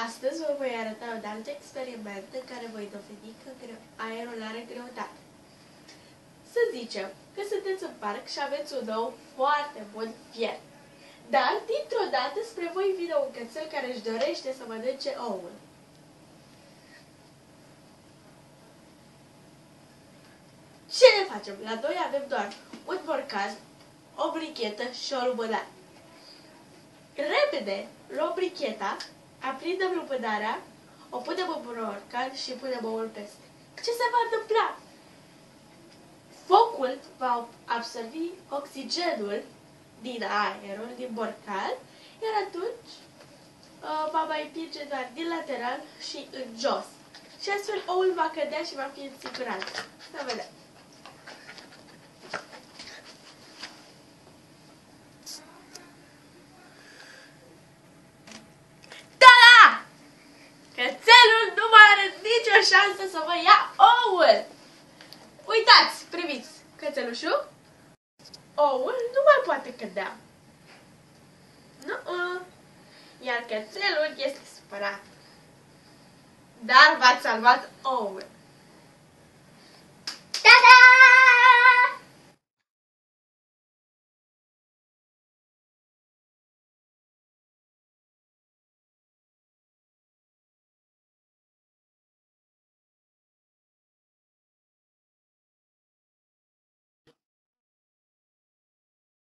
Astăzi vă voi arăta un alt experiment în care voi dovedi că aerul are greutate. Să zicem că sunteți în parc și aveți un ou foarte bun fiert. Dar, dintr-o dată, spre voi vine un cățel care își dorește să mănânce oul. Ce ne facem? La doi avem doar un borcan, o brichetă și o lumânare. Repede luăm bricheta, aprindem lumânarea, o punem în borcan și punem oul peste. Ce se va întâmpla? Focul va absorbi oxigenul din aerul, din borcan, iar atunci va mai împinge doar din lateral și în jos. Și astfel oul va cădea și va fi în siguranță. Să vedem. Ta-da! Cățelul nu mai are nicio șansă să vă ia oul! Uitați, priviți, cățelușul, oul nu mai poate cădea. Iar cățelul este supărat. Dar v-ați salvat oul.